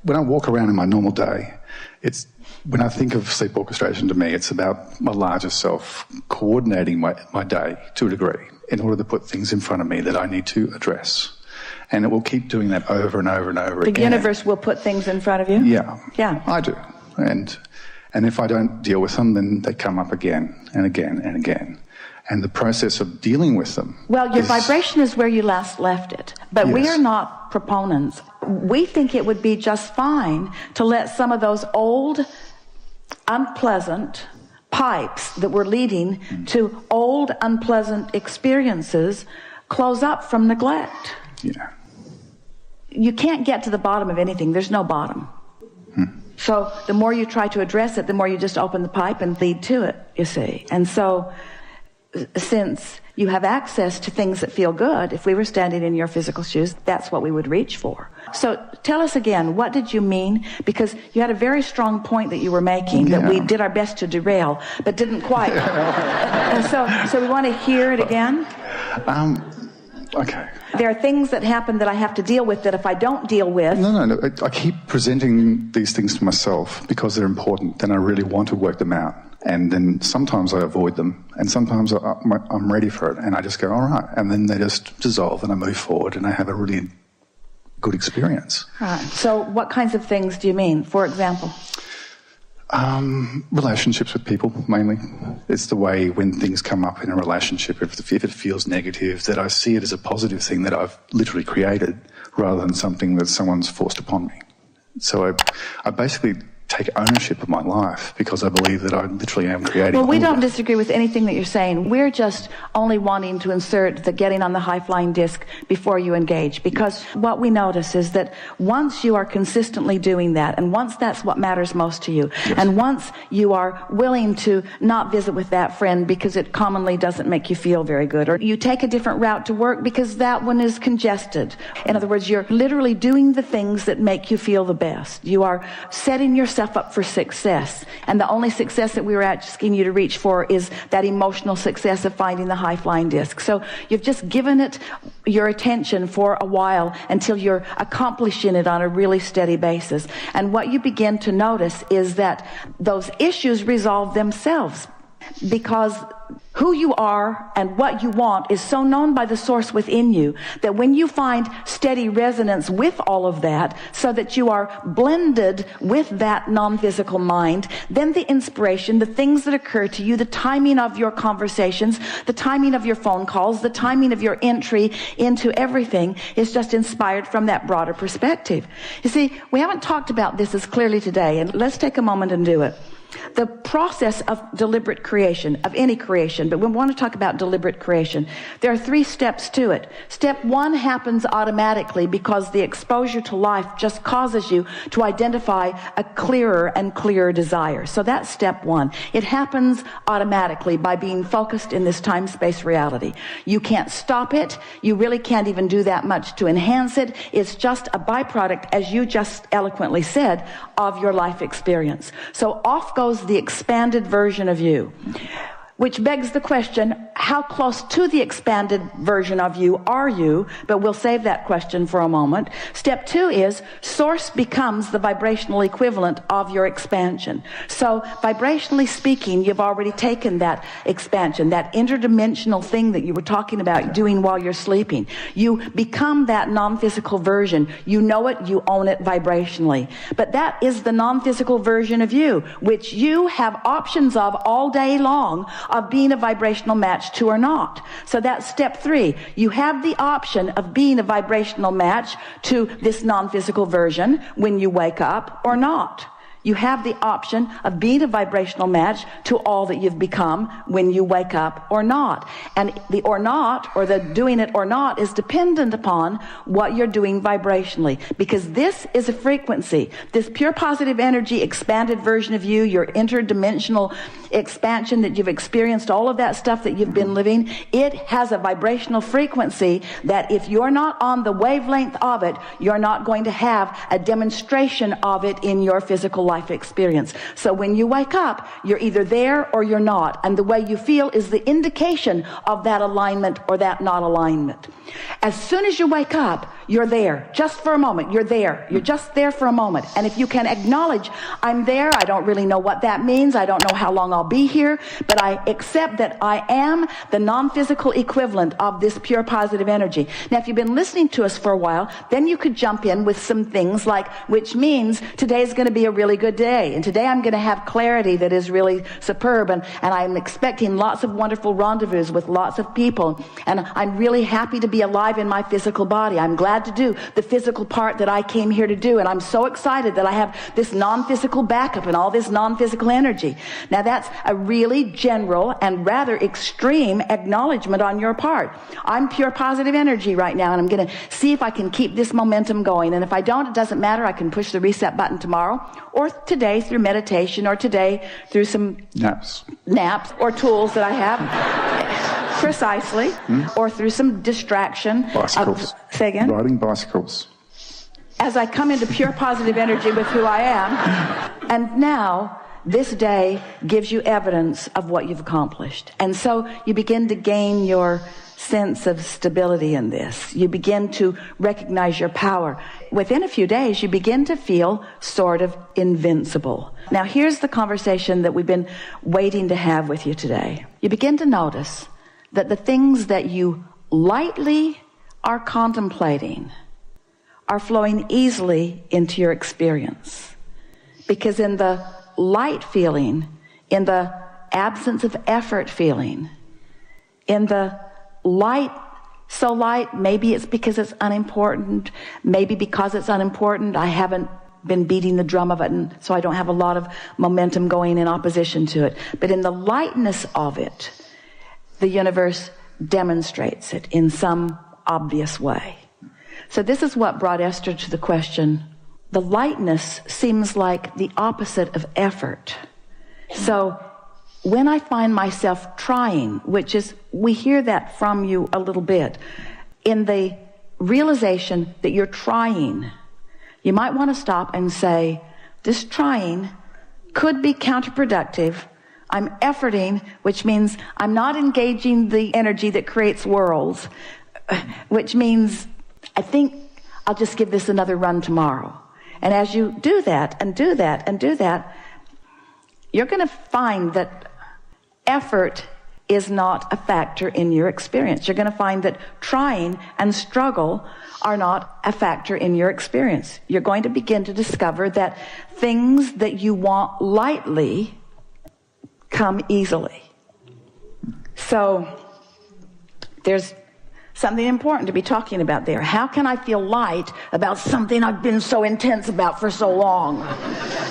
when I walk around in my normal day, when I think of sleep orchestration, to me, it's about my larger self coordinating my day to a degree in order to put things in front of me that I need to address. And it will keep doing that over and over and over again. The universe will put things in front of you? Yeah. Yeah. I do. And if I don't deal with them, then they come up again and again and again. And the process of dealing with them... Well, your vibration is where you last left it. But Yes. we are not proponents. We think it would be just fine to let some of those old, unpleasant pipes that were leading to old, unpleasant experiences close up from neglect. Yeah. You can't get to the bottom of anything. There's no bottom. So the more you try to address it, the more you just open the pipe and lead to it, you see. And so since you have access to things that feel good, if we were standing in your physical shoes, that's what we would reach for. So tell us again, what did you mean? Because you had a very strong point that you were making that we did our best to derail, but didn't quite. So we want to hear it again. Okay. There are things that happen that I have to deal with that if I don't deal with... No. I keep presenting these things to myself because they're important and I really want to work them out. And then sometimes I avoid them and sometimes I'm ready for it and I just go, all right. And then they just dissolve and I move forward and I have a really good experience. Right. So what kinds of things do you mean, for example? Relationships with people, mainly. It's the way when things come up in a relationship, if it feels negative, that I see it as a positive thing that I've literally created rather than something that someone's forced upon me. So I basically take ownership of my life because I believe that I literally am creating. Well, we don't disagree with anything that you're saying. We're just only wanting to insert the getting on the high-flying disc before you engage, because what we notice is that once you are consistently doing that, and once that's what matters most to you, and once you are willing to not visit with that friend because it commonly doesn't make you feel very good, or you take a different route to work because that one is congested. In other words, you're literally doing the things that make you feel the best. You are setting yourself up for success, and the only success that we were asking you to reach for is that emotional success of finding the high-flying disc. So you've just given it your attention for a while until you're accomplishing it on a really steady basis, and what you begin to notice is that those issues resolve themselves because who you are and what you want is so known by the source within you that when you find steady resonance with all of that, so that you are blended with that non-physical mind, then the inspiration, the things that occur to you, the timing of your conversations, the timing of your phone calls, the timing of your entry into everything is just inspired from that broader perspective. You see, we haven't talked about this as clearly today, and let's take a moment and do it. The process of deliberate creation, of any creation, but we want to talk about deliberate creation. There are 3 steps to it. Step 1 happens automatically because the exposure to life just causes you to identify a clearer and clearer desire. So that's step 1. It happens automatically by being focused in this time-space reality. You can't stop it. You really can't even do that much to enhance it. It's just a byproduct, as you just eloquently said, of your life experience. So off goes the expanded version of you, which begs the question, how close to the expanded version of you are you? But we'll save that question for a moment. Step 2 is source becomes the vibrational equivalent of your expansion. So vibrationally speaking, you've already taken that expansion, that interdimensional thing that you were talking about doing while you're sleeping. You become that non-physical version. You know it, you own it vibrationally. But that is the non-physical version of you, which you have options of all day long, of being a vibrational match to or not. So that's step 3. You have the option of being a vibrational match to this non-physical version when you wake up or not. You have the option of being a vibrational match to all that you've become when you wake up or not. And the or not, or the doing it or not, is dependent upon what you're doing vibrationally. Because this is a frequency. This pure positive energy, expanded version of you, your interdimensional expansion that you've experienced, all of that stuff that you've been living, it has a vibrational frequency that if you're not on the wavelength of it, you're not going to have a demonstration of it in your physical life. life experience. So when you wake up, you're either there or you're not. And the way you feel is the indication of that alignment or that not alignment. As soon as you wake up, you're there. Just for a moment, you're there. You're just there for a moment. And if you can acknowledge, I'm there, I don't really know what that means, I don't know how long I'll be here, but I accept that I am the non-physical equivalent of this pure positive energy. Now, if you've been listening to us for a while, then you could jump in with some things like, which means today's going to be a really good day, and today I'm going to have clarity that is really superb, and I'm expecting lots of wonderful rendezvous with lots of people, and I'm really happy to be alive in my physical body. I'm glad to do the physical part that I came here to do, and I'm so excited that I have this non-physical backup and all this non-physical energy. Now, that's a really general and rather extreme acknowledgement on your part. I'm pure positive energy right now, and I'm going to see if I can keep this momentum going. And if I don't, it doesn't matter. I can push the reset button tomorrow, or today through meditation, or today through some naps or tools that I have. Precisely. Or through some distraction. Bicycles. Say again? Riding bicycles. As I come into pure positive energy with who I am. And now, this day gives you evidence of what you've accomplished. And so you begin to gain your sense of stability in this. You begin to recognize your power. Within a few days, you begin to feel sort of invincible. Now, here's the conversation that we've been waiting to have with you today. You begin to notice that the things that you lightly are contemplating are flowing easily into your experience. Because in the light feeling, in the absence of effort feeling, in the light, so light, maybe it's because it's unimportant, maybe because it's unimportant, I haven't been beating the drum of it, and so I don't have a lot of momentum going in opposition to it. But in the lightness of it, the universe demonstrates it in some obvious way. So this is what brought Esther to the question. The lightness seems like the opposite of effort. So when I find myself trying, which is, we hear that from you a little bit, in the realization that you're trying, you might want to stop and say, this trying could be counterproductive. I'm efforting, which means I'm not engaging the energy that creates worlds, which means I think I'll just give this another run tomorrow. And as you do that and do that and do that, you're going to find that effort is not a factor in your experience. You're going to find that trying and struggle are not a factor in your experience. You're going to begin to discover that things that you want lightly come easily. So there's something important to be talking about there. How can I feel light about something I've been so intense about for so long?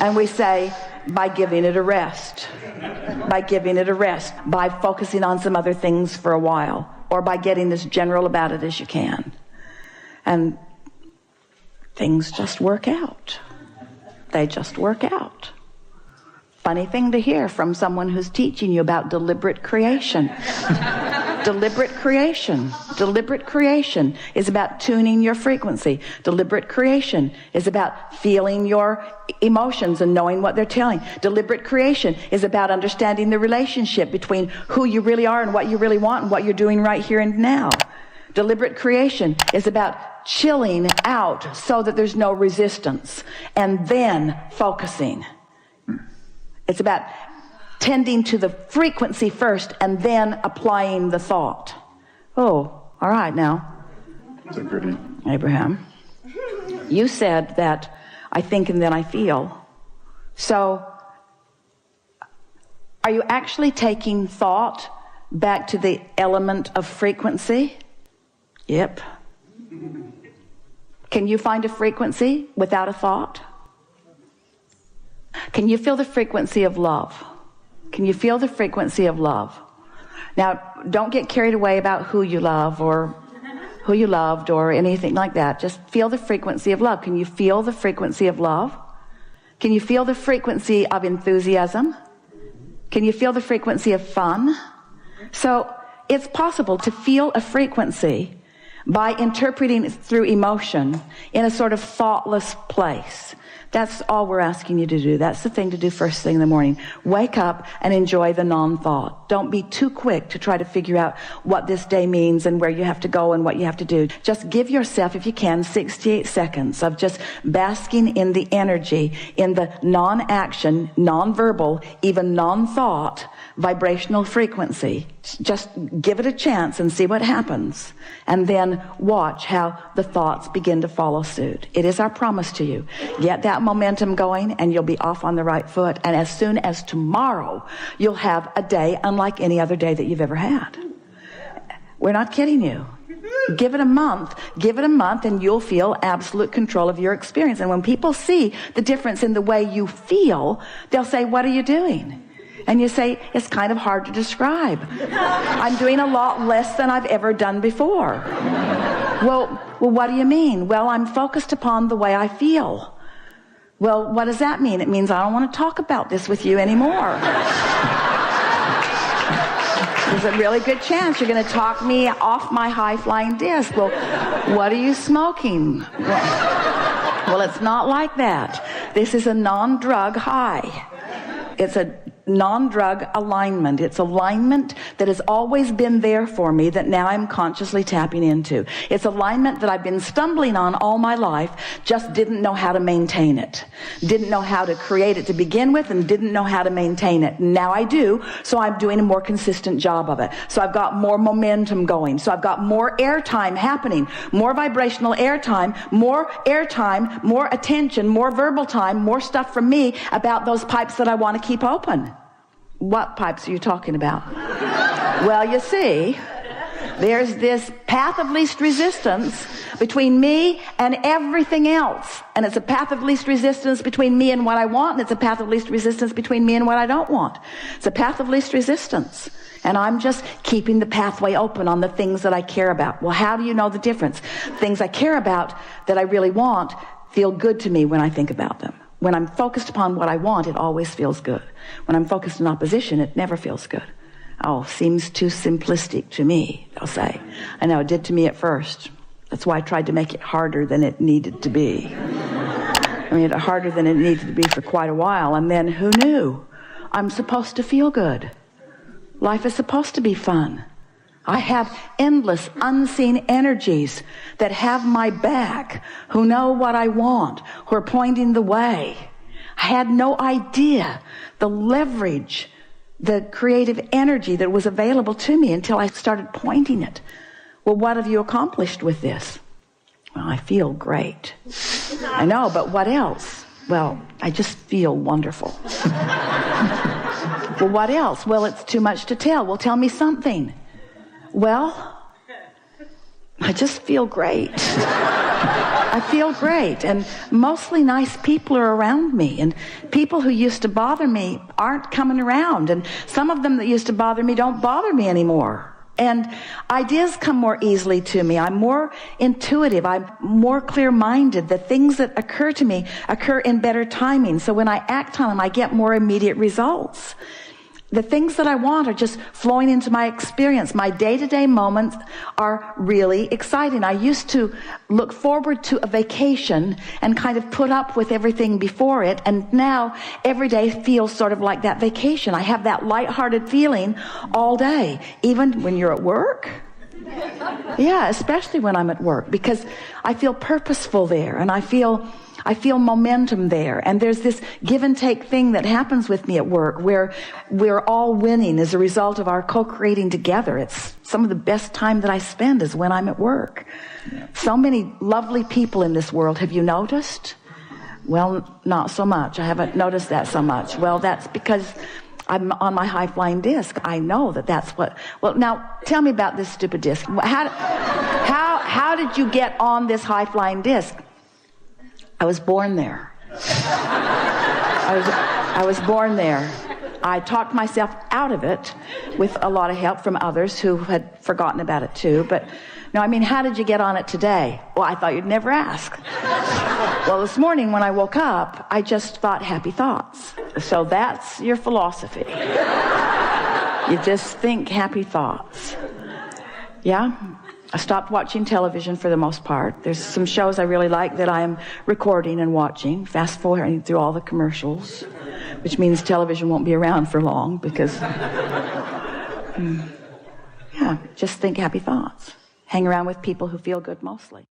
And we say, by giving it a rest. By giving it a rest. By focusing on some other things for a while. Or by getting as general about it as you can. And things just work out. They just work out. Funny thing to hear from someone who's teaching you about deliberate creation. Deliberate creation. Deliberate creation is about tuning your frequency. Deliberate creation is about feeling your emotions and knowing what they're telling. Deliberate creation is about understanding the relationship between who you really are and what you really want and what you're doing right here and now. Deliberate creation is about chilling out so that there's no resistance and then focusing. It's about tending to the frequency first and then applying the thought. Oh, all right now. Abraham, you said that I think and then I feel. So are you actually taking thought back to the element of frequency? Yep. Can you find a frequency without a thought? Can you feel the frequency of love? Can you feel the frequency of love? Now, don't get carried away about who you love or who you loved or anything like that. Just feel the frequency of love. Can you feel the frequency of love? Can you feel the frequency of enthusiasm? Can you feel the frequency of fun? So it's possible to feel a frequency by interpreting through emotion in a sort of thoughtless place. That's all we're asking you to do. That's the thing to do first thing in the morning. Wake up and enjoy the non-thought. Don't be too quick to try to figure out what this day means and where you have to go and what you have to do. Just give yourself, if you can, 68 seconds of just basking in the energy, in the non-action, non-verbal, even non-thought vibrational frequency. Just give it a chance and see what happens. And then watch how the thoughts begin to follow suit. It is our promise to you. Get that momentum going and you'll be off on the right foot. And as soon as tomorrow, you'll have a day unlike any other day that you've ever had. We're not kidding you. Give it a month and you'll feel absolute control of your experience. And when people see the difference in the way you feel, they'll say, what are you doing? And you say, it's kind of hard to describe. I'm doing a lot less than I've ever done before. Well, what do you mean? Well, I'm focused upon the way I feel. Well, what does that mean? It means I don't want to talk about this with you anymore. There's a really good chance you're going to talk me off my high-flying disc. Well, what are you smoking? Well, it's not like that. This is a non-drug high. It's a non-drug alignment. It's alignment that has always been there for me that now I'm consciously tapping into. It's alignment that I've been stumbling on all my life, just didn't know how to maintain it. Didn't know how to create it to begin with and didn't know how to maintain it. Now I do, so I'm doing a more consistent job of it. So I've got more momentum going. So I've got more airtime happening, more vibrational airtime, more attention, more verbal time, more stuff from me about those pipes that I want to keep open. What pipes are you talking about? Well, you see, there's this path of least resistance between me and everything else. And it's a path of least resistance between me and what I want, and it's a path of least resistance between me and what I don't want. It's a path of least resistance. And I'm just keeping the pathway open on the things that I care about. Well, how do you know the difference? Things I care about that I really want feel good to me when I think about them. When I'm focused upon what I want, it always feels good. When I'm focused in opposition, it never feels good. Oh, seems too simplistic to me, they'll say. I know, it did to me at first. That's why I tried to make it harder than it needed to be. I made it harder than it needed to be for quite a while, and then who knew? I'm supposed to feel good. Life is supposed to be fun. I have endless unseen energies that have my back, who know what I want, who are pointing the way. I had no idea the leverage, the creative energy that was available to me until I started pointing it. Well, what have you accomplished with this? Well, I feel great. I know, but what else? Well, I just feel wonderful. Well, what else? Well, it's too much to tell. Well, tell me something. Well, I just feel great. I feel great. And mostly nice people are around me. And people who used to bother me aren't coming around. And some of them that used to bother me don't bother me anymore. And ideas come more easily to me. I'm more intuitive. I'm more clear-minded. The things that occur to me occur in better timing. So when I act on them, I get more immediate results. The things that I want are just flowing into my experience. My day-to-day moments are really exciting. I used to look forward to a vacation and kind of put up with everything before it. And now every day feels sort of like that vacation. I have that lighthearted feeling all day, even when you're at work. Yeah, especially when I'm at work, because I feel purposeful there and I feel momentum there. And there's this give and take thing that happens with me at work where we're all winning as a result of our co-creating together. It's some of the best time that I spend is when I'm at work. So many lovely people in this world. Have you noticed? Well, not so much. I haven't noticed that so much. Well, that's because I'm on my high-flying disc. I know that's what... Well, now, tell me about this stupid disc. How did you get on this high-flying disc? I was born there. I was born there. I talked myself out of it with a lot of help from others who had forgotten about it too. But no, I mean, how did you get on it today? Well, I thought you'd never ask. Well, this morning when I woke up, I just thought happy thoughts. So that's your philosophy. You just think happy thoughts. Yeah? I stopped watching television for the most part. There's some shows I really like that I am recording and watching, fast forwarding through all the commercials, which means television won't be around for long because, yeah, just think happy thoughts. Hang around with people who feel good mostly.